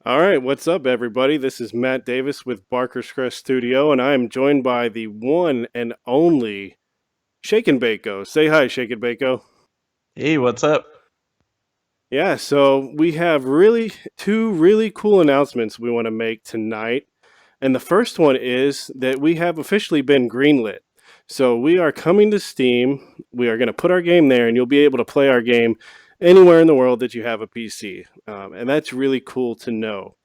All right, what's up, everybody? This is Matt Davis with Barker's Crest Studio, and I am joined by the one and only Shake and Baco. Say hi, Shake and Baco. Hey, what's up? Yeah, so we have two really cool announcements we want to make tonight. And the first one is that we have officially been greenlit. So we are coming to Steam. We are going to put our game there, and you'll be able to play our game anywhere in the world that you have a PC. And that's really cool to know.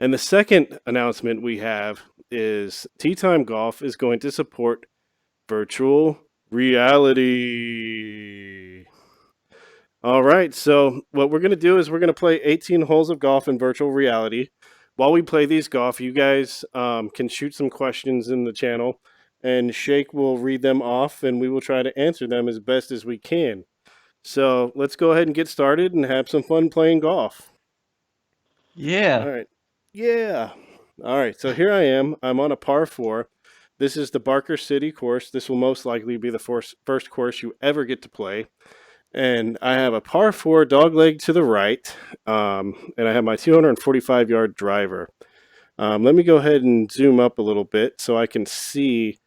And the second announcement we have is Tea Time Golf is going to support virtual reality. All right, so what we're going to do is we're going to play 18 holes of golf in virtual reality. While we play these golf, you guys can shoot some questions in the channel, and Shake will read them off, and we will try to answer them as best as we can. So let's go ahead and get started and have some fun playing golf. All Yeah. right. Yeah. All right. So here I am. I'm on a par four. This is the Barker City course. This will most likely be the first course you ever get to play. And I have a par four dogleg to the right. And I have my 245-yard driver. Let me go ahead and zoom up a little bit so I can see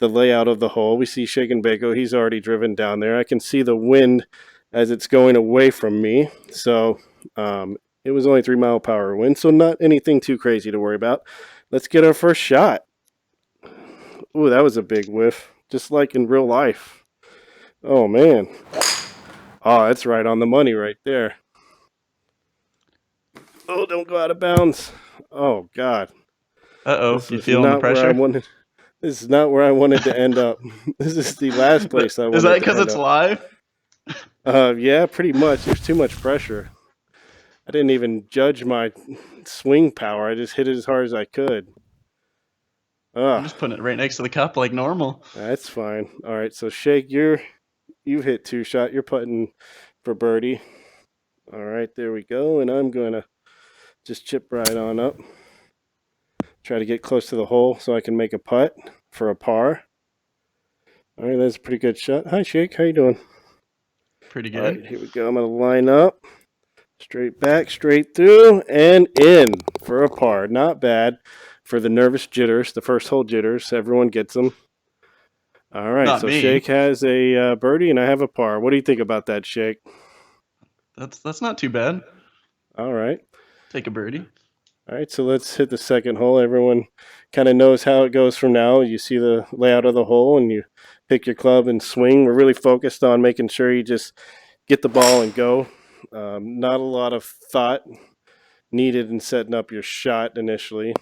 the layout of the hole. We see Shaken Baco. He's already driven down there. I can see the wind as it's going away from me. So it was only 3-mile-per-hour wind, so not anything too crazy to worry about. Let's get our first shot. Ooh, that was a big whiff, just like in real life. Oh, man. Oh, that's right on the money right there. Oh, don't go out of bounds. Oh, God. Uh-oh, This you is feeling the not where I pressure? wanted. This is not where I wanted to end up. This is the last place I Is that wanted to because end it's up. live? Yeah, pretty much. There's too much pressure. I didn't even judge my swing power. I just hit it as hard as I could. I'm just putting it right next to the cup like normal. That's fine. All right, so Shake, you've hit two shot. You're putting for birdie. All right, there we go. And I'm gonna just chip right on up. Try to get close to the hole so I can make a putt for a par. All right, that's a pretty good shot. Hi, Shake. How you doing? Pretty All right, good. here we go. I'm gonna line up. Straight back, straight through, and in for a par. Not bad for the nervous jitters, the first hole jitters. Everyone gets them. All right, Not so me. Shake has a birdie, and I have a par. What do you think about that, Shake? That's not too bad. All right. Take a birdie. All right, so let's hit the second hole. Everyone kind of knows how it goes from now. You see the layout of the hole, and you pick your club and swing. We're really focused on making sure you just get the ball and go. Not a lot of thought needed in setting up your shot initially.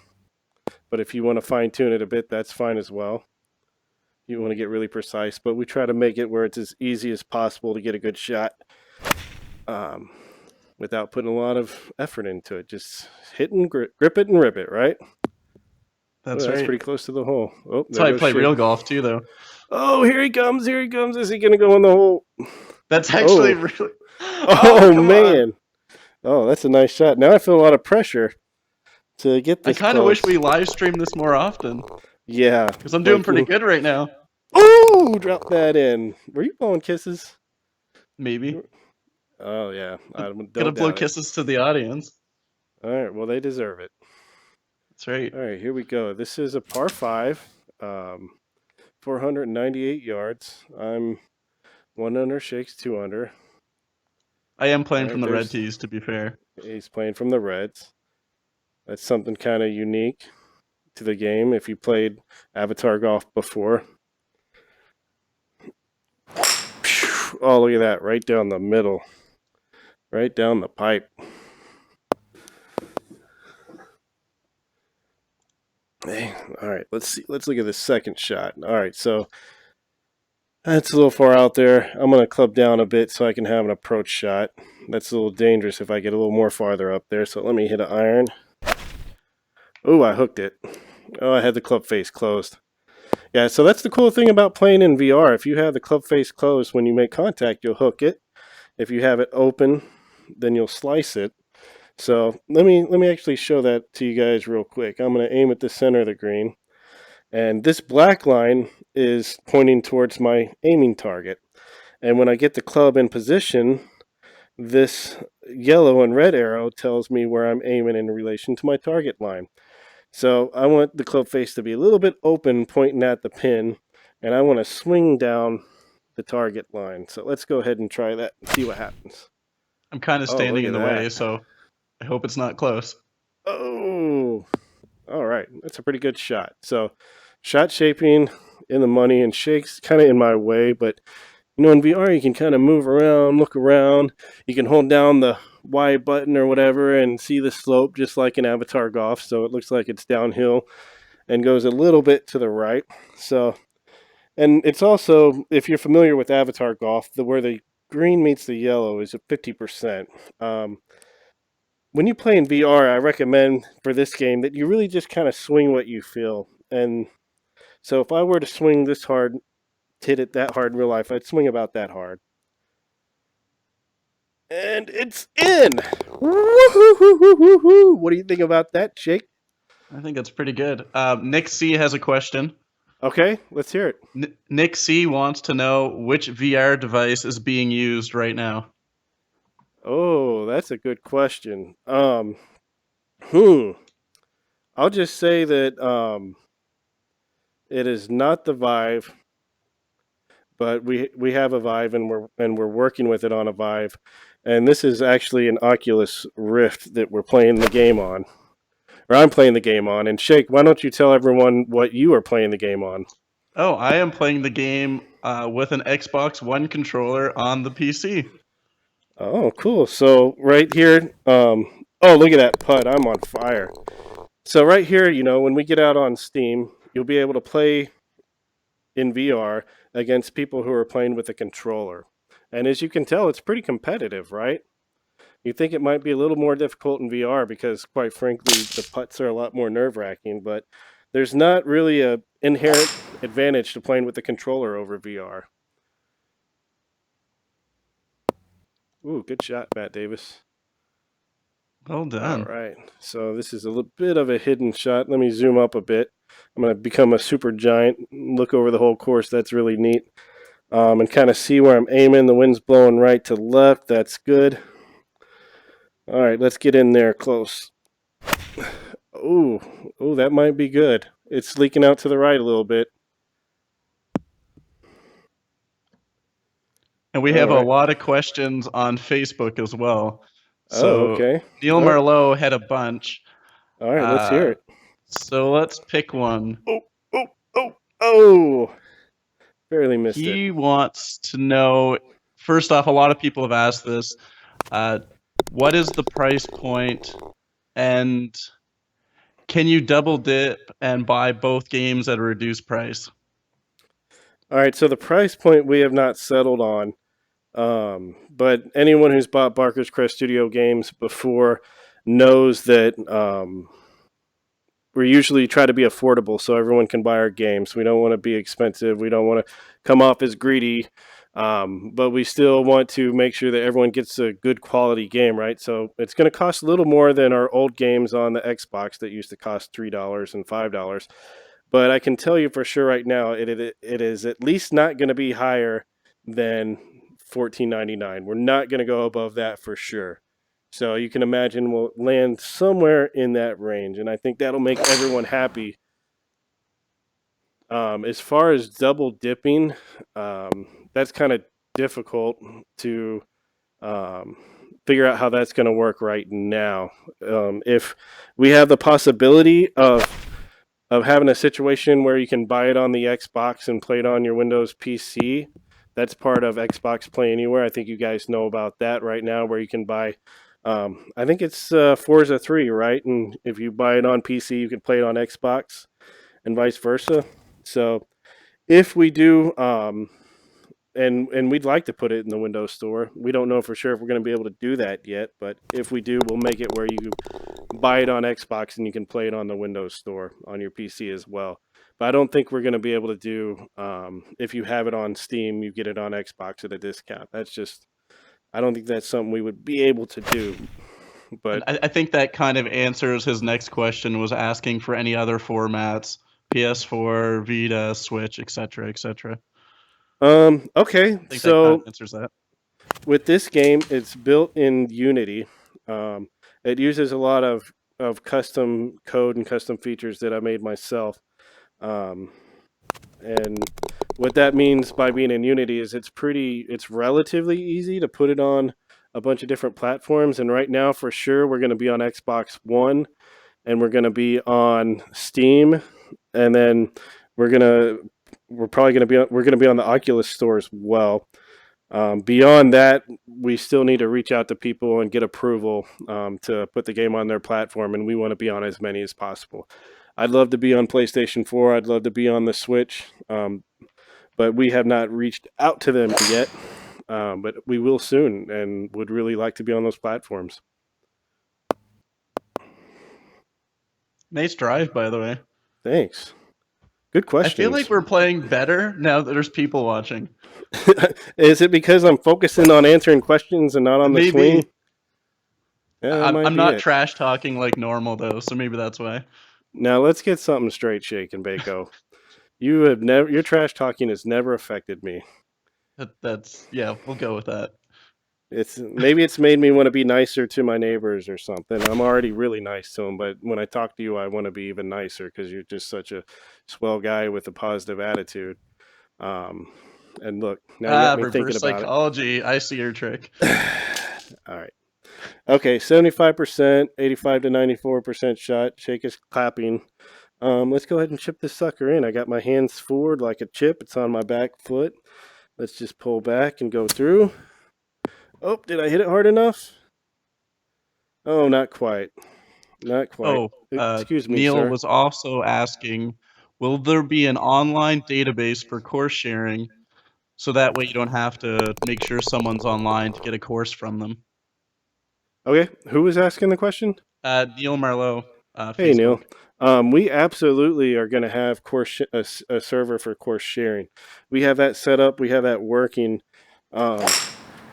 But if you want to fine tune it a bit, that's fine as well. You want to get really precise, but we try to make it where it's as easy as possible to get a good shot without putting a lot of effort into it. Just hit and grip it and rip it, right? Oh, That's that's right. pretty close to the hole. Oh, That's how there I goes play Shake. real golf too, though. Oh, here he comes. Here he comes. Is he going to go in the hole? That's actually Oh, really. Oh, oh, come on. man. Oh, that's a nice shot. Now I feel a lot of pressure to get I this kind of close. wish we live stream this more often Yeah. because I'm doing pretty good right now. Oh, drop that in. Were you blowing kisses? Maybe. Oh, yeah. I Gonna don't blow doubt it. kisses to the audience. All right. Well, they deserve it. That's right. All right. Here we go. This is a par five, 498 yards. I'm one under, Shake's two under. I am All playing right. from the red There's tees, to be fair. He's playing from the Reds. That's something kind of unique to the game if you played Avatar Golf before. Oh, look at that. Right down the middle. Right down the pipe. Hey, all right, let's see. Let's look at the second shot. All right, so that's a little far out there. I'm going to club down a bit so I can have an approach shot. That's a little dangerous if I get a little more farther up there. So let me hit an iron. Oh, I hooked it. Oh, I had the club face closed. Yeah, so that's the cool thing about playing in VR. If you have the club face closed, when you make contact, you'll hook it. If you have it open, then you'll slice it. So let me actually show that to you guys real quick. I'm going to aim at the center of the green. And this black line is pointing towards my aiming target. And when I get the club in position, this yellow and red arrow tells me where I'm aiming in relation to my target line. So I want the club face to be a little bit open, pointing at the pin, and I want to swing down the target line. So let's go ahead and try that and see what happens. I'm kind of Oh, look standing in at the way, that. so I hope it's not close. Oh, all right. That's a pretty good shot. So shot shaping in the money, and shake's kind of in my way, but in VR you can kind of move around, look around. You can hold down the Y button or whatever and see the slope just like in Avatar Golf. So it looks like it's downhill and goes a little bit to the right. So, and it's also, if you're familiar with Avatar Golf, where the green meets the yellow is at 50%. When you play in VR, I recommend for this game that you really just kind of swing what you feel. And so if I were to swing this hard, hit it that hard in real life, I'd swing about that hard. And it's in! Woo-hoo-hoo-hoo-hoo-hoo! What do you think about that, Jake? I think that's pretty good. Nick C has a question. Okay, let's hear it. Nick C wants to know which VR device is being used right now. Oh, that's a good question. I'll just say that it is not the Vive, but we have a Vive and we're working with it on a Vive, and this is actually an Oculus Rift that we're playing the game on, or I'm playing the game on. And Shake, why don't you tell everyone what you are playing the game on? Oh, I am playing the game with an Xbox One controller on the PC. Oh, cool. So right here, oh, look at that putt. I'm on fire. So right here, when we get out on Steam, you'll be able to play in VR against people who are playing with a controller. And as you can tell, it's pretty competitive, right? You think it might be a little more difficult in VR because, quite frankly, the putts are a lot more nerve-wracking, but there's not really a inherent advantage to playing with the controller over VR. Ooh, good shot, Matt Davis. Well All done. right, so this is a little bit of a hidden shot. Let me zoom up a bit. I'm going to become a super giant, look over the whole course. That's really neat. And kind of see where I'm aiming. The wind's blowing right to left. That's good. All right, let's get in there close. Ooh, that might be good. It's leaking out to the right a little bit. And we All have a right. lot of questions on Facebook as well. Oh, So okay. Neil All right. Marlowe had a bunch. All right, let's hear it. So let's pick one. Oh, oh, oh, oh! Barely missed it. He wants to know, first off, a lot of people have asked this. What is the price point, and can you double dip and buy both games at a reduced price? All right, so the price point we have not settled on. But anyone who's bought Barker's Crest Studio games before knows that we usually try to be affordable so everyone can buy our games. We don't want to be expensive. We don't want to come off as greedy, but we still want to make sure that everyone gets a good quality game, right? So it's going to cost a little more than our old games on the Xbox that used to cost $3 and $5. But I can tell you for sure right now, it is at least not going to be higher than $14.99. We're not going to go above that for sure. So you can imagine we'll land somewhere in that range, and I think that'll make everyone happy. As far as double dipping, that's kind of difficult to figure out how that's going to work right now. If we have the possibility of having a situation where you can buy it on the Xbox and play it on your Windows PC, that's part of Xbox Play Anywhere. I think you guys know about that right now, where you can buy. I think it's Forza 3, right? And if you buy it on PC, you can play it on Xbox, and vice versa. So if we do, and we'd like to put it in the Windows Store. We don't know for sure if we're going to be able to do that yet, but if we do, we'll make it where you buy it on Xbox and you can play it on the Windows Store on your PC as well. But I don't think we're going to be able to do, if you have it on Steam, you get it on Xbox at a discount. That's just, I don't think that's something we would be able to do. But I think that kind of answers his next question, was asking for any other formats, PS4, Vita, Switch, etc., etc. okay, I think that kind so of answers that. with this game, it's built in Unity. It uses a lot of custom code and custom features that I made myself. Um, and what that means by being in Unity is it's relatively easy to put it on a bunch of different platforms. And right now, for sure, we're going to be on Xbox One, and we're going to be on Steam, and then we're probably going to be we're going to be on the Oculus store as well. Beyond that, we still need to reach out to people and get approval to put the game on their platform, and we want to be on as many as possible. I'd love to be on PlayStation 4. I'd love to be on the Switch, but we have not reached out to them yet. But we will soon, and would really like to be on those platforms. Nice drive, by the way. Thanks. Good I feel like questions. we're playing better now that there's people watching. Is it because I'm focusing on answering questions and not on the swing? Maybe. Yeah, that might I'm be not it. trash talking like normal though, so maybe that's why. Now let's get something straight, shaken, Baco. You have never your trash talking has never affected me. That's yeah, we'll go with that. It's made me want to be nicer to my neighbors or something. I'm already really nice to them, but when I talk to you, I want to be even nicer because you're just such a swell guy with a positive attitude. Um, and look, now you got me thinking Reverse about psychology. I see your trick. it. All right. Okay, 75%, 85 to 94% shot. Shake is clapping. Let's go ahead and chip this sucker in. I got my hands forward like a chip. It's on my back foot. Let's just pull back and go through. Oh, did I hit it hard enough? Oh, not quite. Not quite. Oh, Excuse me, Neil sir. was also asking, will there be an online database for course sharing so that way you don't have to make sure someone's online to get a course from them? Okay, who was asking the question? Neil Marlowe, Hey, Facebook. Neil. We absolutely are going to have a server for course sharing. We have that set up. We have that working. Um,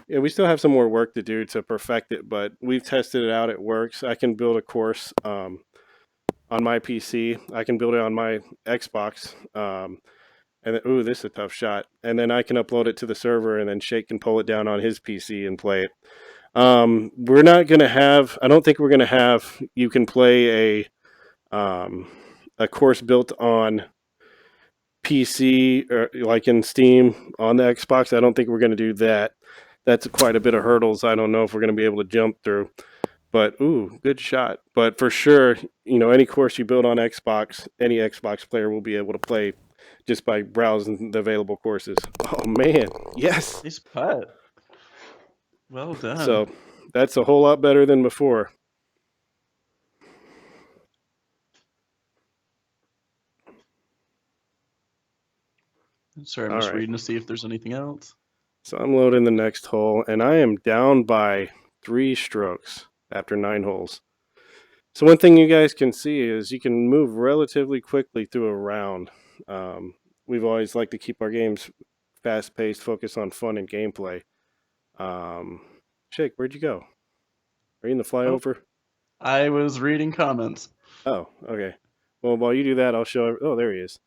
yeah, we still have some more work to do to perfect it, but we've tested it out. It works. I can build a course on my PC. I can build it on my Xbox. And then, ooh, this is a tough shot. And then I can upload it to the server, and then Shake can pull it down on his PC and play it. We're not going to have. I don't think we're going to have. You can play a course built on PC or like in Steam on the Xbox. I don't think we're going to do that. That's quite a bit of hurdles. I don't know if we're going to be able to jump through. But ooh, good shot. But for sure, any course you build on Xbox, any Xbox player will be able to play just by browsing the available courses. Oh man, yes. Nice putt. Well done. So that's a whole lot better than before. Sorry, I'm All just right. reading to see if there's anything else. So I'm loading the next hole, and I am down by 3 strokes after 9 holes. So one thing you guys can see is you can move relatively quickly through a round. We've always liked to keep our games fast-paced, focus on fun and gameplay. Shake, where'd you go? Are you in the Oh, flyover? I was reading comments. Oh, okay. Well, while you do that, I'll show. Oh, there he is.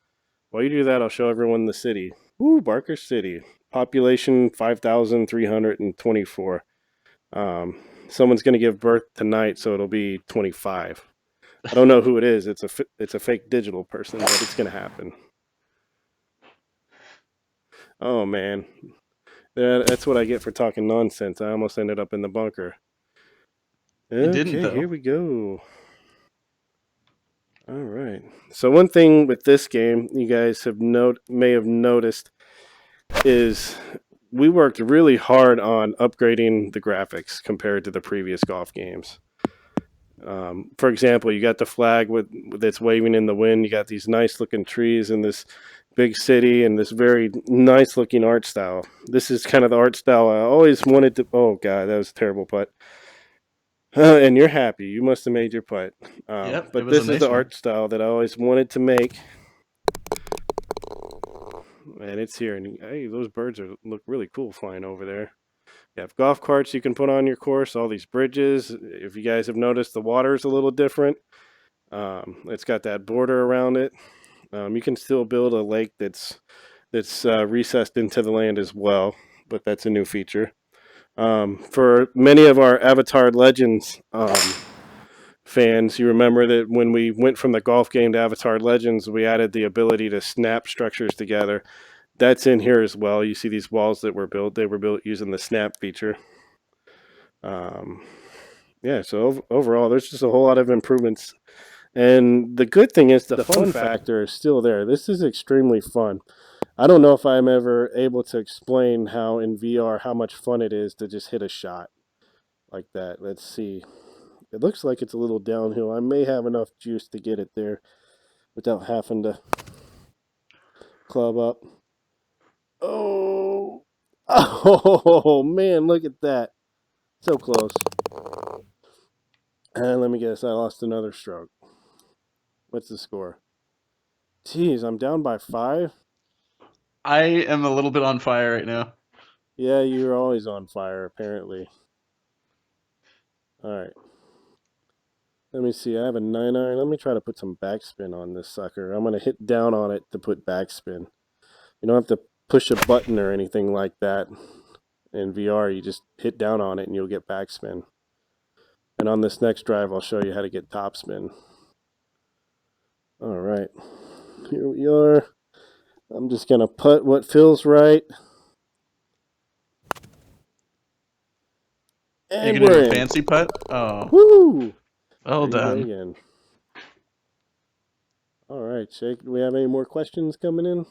While you do that, I'll show everyone the city. Woo, Barker City. Population 5,324. Someone's going to give birth tonight, so it'll be 25. I don't know who it is. It's a fake digital person, but it's going to happen. Oh man, that's what I get for talking nonsense. I almost ended up in the bunker. You didn't Okay, though. here we go. All right. So one thing with this game, you guys may have noticed, is we worked really hard on upgrading the graphics compared to the previous golf games. For example, you got the flag that's waving in the wind. You got these nice looking trees in this big city and this very nice looking art style. This is kind of the art style I always wanted to. Oh god, that was a terrible putt. And you're happy. You must have made your putt. Yep, it But was a this is nice the one. art style that I always wanted to make. And it's here. And hey, those birds look really cool flying over there. You have golf carts you can put on your course, all these bridges. If you guys have noticed, the water is a little different. It's got that border around it. You can still build a lake that's recessed into the land as well, but that's a new feature. For many of our Avatar Legends fans, you remember that when we went from the golf game to Avatar Legends, we added the ability to snap structures together. That's in here as well. You see these walls that were built; they were built using the snap feature. Um, yeah, so overall, there's just a whole lot of improvements. And the good thing is the fun factor is still there. This is extremely fun. I don't know if I'm ever able to explain how in VR how much fun it is to just hit a shot like that. Let's see. It looks like it's a little downhill. I may have enough juice to get it there without having to club up. Oh, oh man, look at that. So close. And let me guess, I lost another stroke. What's the score? Jeez, I'm down by 5. I am a little bit on fire right now. Yeah, you're always on fire, apparently. All right. Let me see. I have a 9 iron. Let me try to put some backspin on this sucker. I'm going to hit down on it to put backspin. You don't have to push a button or anything like that. In VR, you just hit down on it and you'll get backspin. And on this next drive, I'll show you how to get topspin. All right. Here we are. I'm just going to putt what feels right. And You're gonna we're do a in. fancy putt? Oh, Woo! well There you go done. again. All right, Shake. Do we have any more questions coming in?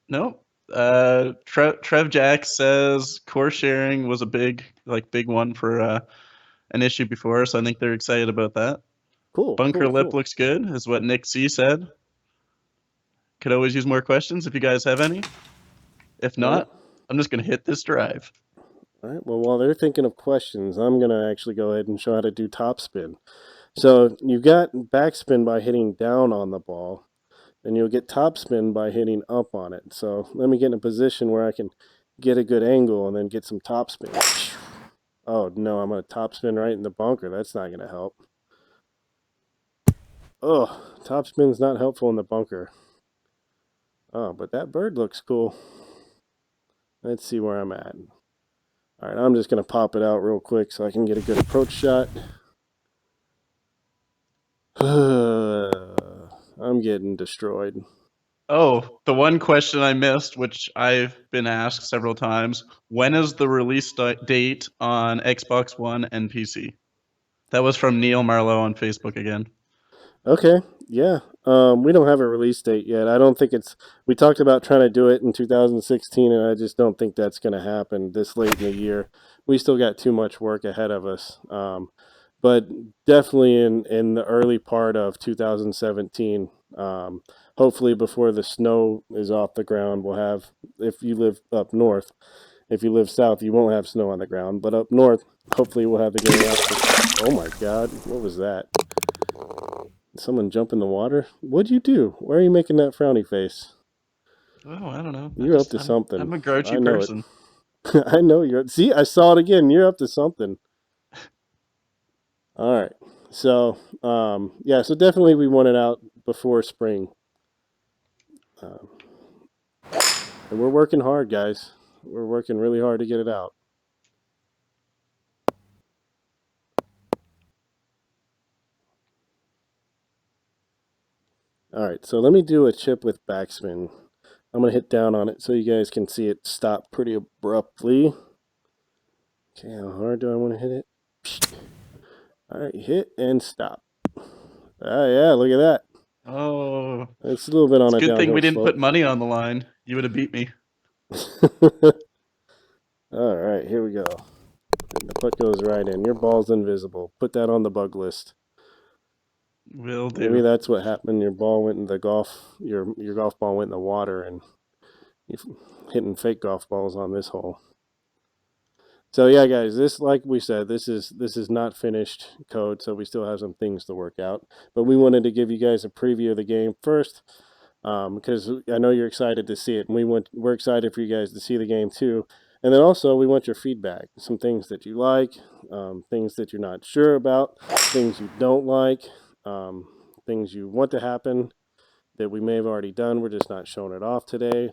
No. Trev Jack says core sharing was a big one for an issue before, so I think they're excited about that. Cool. Bunker Cool. lip Cool. looks good, is what Nick C said. Could always use more questions if you guys have any. If All right. not, I'm just gonna hit this drive. All right. Well, while they're thinking of questions, I'm going to actually go ahead and show how to do topspin. So you got backspin by hitting down on the ball, and you'll get topspin by hitting up on it. So let me get in a position where I can get a good angle and then get some topspin. Oh no, I'm going to topspin right in the bunker. That's not going to help. Oh, topspin's not helpful in the bunker. Oh, but that bird looks cool. Let's see where I'm at. All right, I'm just going to pop it out real quick so I can get a good approach shot. I'm getting destroyed. Oh, the one question I missed, which I've been asked several times, when is the release date on Xbox One and PC? That was from Neil Marlowe on Facebook again. Okay, yeah. We don't have a release date yet. I don't think it's. We talked about trying to do it in 2016, and I just don't think that's going to happen this late in the year. We still got too much work ahead of us. But definitely in the early part of 2017. Hopefully before the snow is off the ground, we'll have. If you live up north, if you live south, you won't have snow on the ground. But up north, hopefully we'll have the game out. Oh my God, what was that? Someone jump in the water? What'd you do? Why are you making that frowny face? Oh, I don't know. You're up to something. I'm a grouchy I know person. it. I know you're. See, I saw it again. You're up to something. All right. So, yeah. So definitely, we want it out before spring, um, and we're working hard, guys. We're working really hard to get it out. All right. So let me do a chip with backspin. I'm gonna hit down on it so you guys can see it stop pretty abruptly. Okay, how hard do I want to hit it? All right, hit and stop. Ah, yeah, look at that. Oh, It's a little bit on it's a a good thing we downhill didn't slope. put money on the line. You would have beat me. All right, here we go. And the putt goes right in. Your ball's invisible. Put that on the bug list. Will Maybe do. that's what happened. Your ball went in the golf. Your golf ball went in the water, and you're hitting fake golf balls on this hole. So yeah, guys, this, like we said, this is not finished code, so we still have some things to work out. But we wanted to give you guys a preview of the game first, because I know you're excited to see it, and we're excited for you guys to see the game too. And then also we want your feedback, some things that you like, things that you're not sure about, things you don't like, things you want to happen that we may have already done. We're just not showing it off today.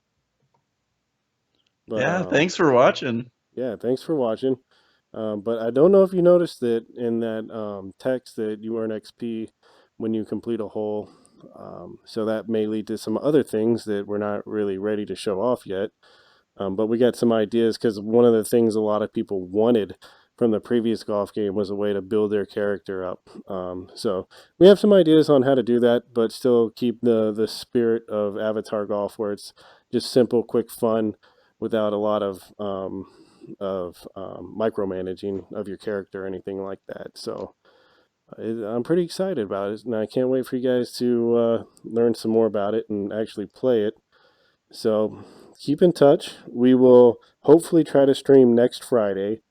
But Yeah, thanks for watching. yeah, thanks for watching. But I don't know if you noticed that in that text that you earn XP when you complete a hole. So that may lead to some other things that we're not really ready to show off yet. But we got some ideas because one of the things a lot of people wanted from the previous golf game was a way to build their character up. So we have some ideas on how to do that, but still keep the spirit of Avatar Golf, where it's just simple, quick fun, without a lot of micromanaging of your character or anything like that. So I'm pretty excited about it, and I can't wait for you guys to learn some more about it and actually play it. So keep in touch. We will hopefully try to stream next Friday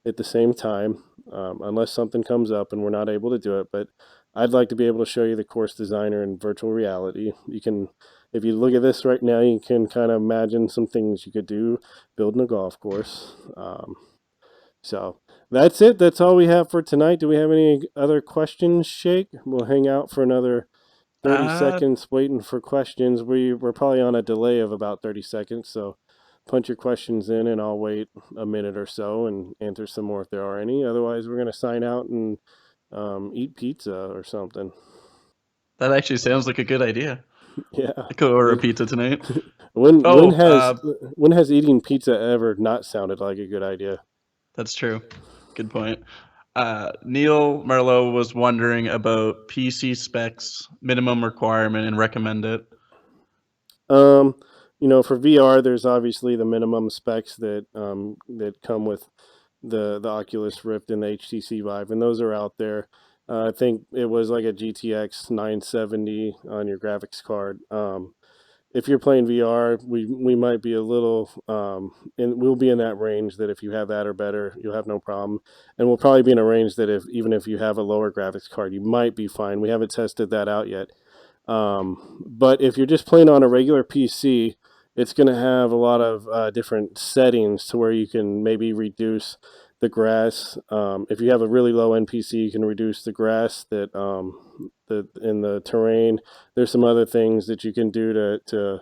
at the same time, unless something comes up and we're not able to do it. But I'd like to be able to show you the course designer in virtual reality. You can, if you look at this right now, you can kind of imagine some things you could do building a golf course. So that's it. That's all we have for tonight. Do we have any other questions, Shake? We'll hang out for another 30 Uh, seconds waiting for questions. We're probably on a delay of about 30 seconds, so punch your questions in and I'll wait a minute or so and answer some more if there are any. Otherwise, we're going to sign out and eat pizza or something. that actually sounds like a good idea. Yeah. I could order a pizza tonight. When when Oh, has when has eating pizza ever not sounded like a good idea? that's true. Good point. Neil Merlot was wondering about PC specs, minimum requirement, and recommend it. Um, for VR, there's obviously the minimum specs that come with the Oculus Rift and the HTC Vive, and those are out there. I think it was like a GTX 970 on your graphics card. If you're playing VR, we might be a little, and we'll be in that range that if you have that or better, you'll have no problem. And we'll probably be in a range that even if you have a lower graphics card, you might be fine. We haven't tested that out yet. But if you're just playing on a regular PC, it's going to have a lot of different settings to where you can maybe reduce the grass. If you have a really low NPC, you can reduce the grass that in the terrain. There's some other things that you can do to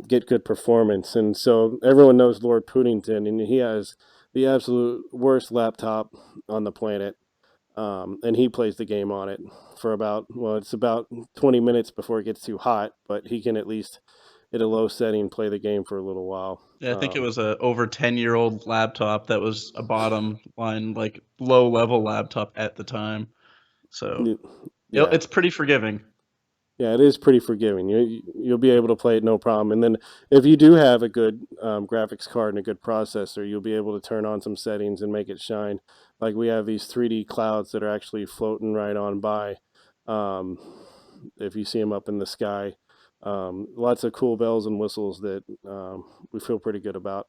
get good performance. And so everyone knows Lord Puddington, and he has the absolute worst laptop on the planet. And he plays the game on it for it's about 20 minutes before it gets too hot, but he can at least, at a low setting, play the game for a little while. Yeah, I think it was a over 10-year-old laptop that was a bottom line, like low level laptop at the time. So Yeah. it's pretty forgiving. Yeah, it is pretty forgiving. You'll be able to play it no problem. And then if you do have a good graphics card and a good processor, you'll be able to turn on some settings and make it shine. Like we have these 3D clouds that are actually floating right on by. Um, if you see them up in the sky, lots of cool bells and whistles that we feel pretty good about.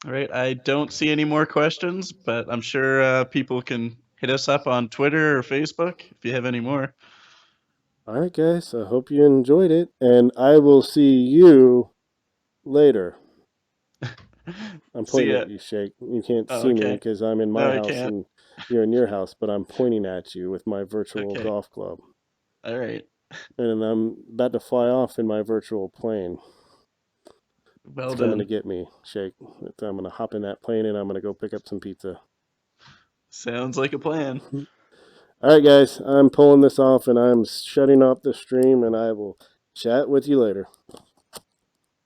All right, I don't see any more questions, but I'm sure people can hit us up on Twitter or Facebook if you have any more. All right, guys. I hope you enjoyed it, and I will see you later. I'm See pointing ya. at you, Shake. You can't Oh, see me okay. because I'm in No, my I house can't. and you're in your house, but I'm pointing at you with my virtual Okay. golf club. All right. And I'm about to fly off in my virtual plane. It's Well coming to done. get me, Shake. I'm going to hop in that plane and I'm going to go pick up some pizza. Sounds like a plan. All right, guys. I'm pulling this off and I'm shutting off the stream and I will chat with you later.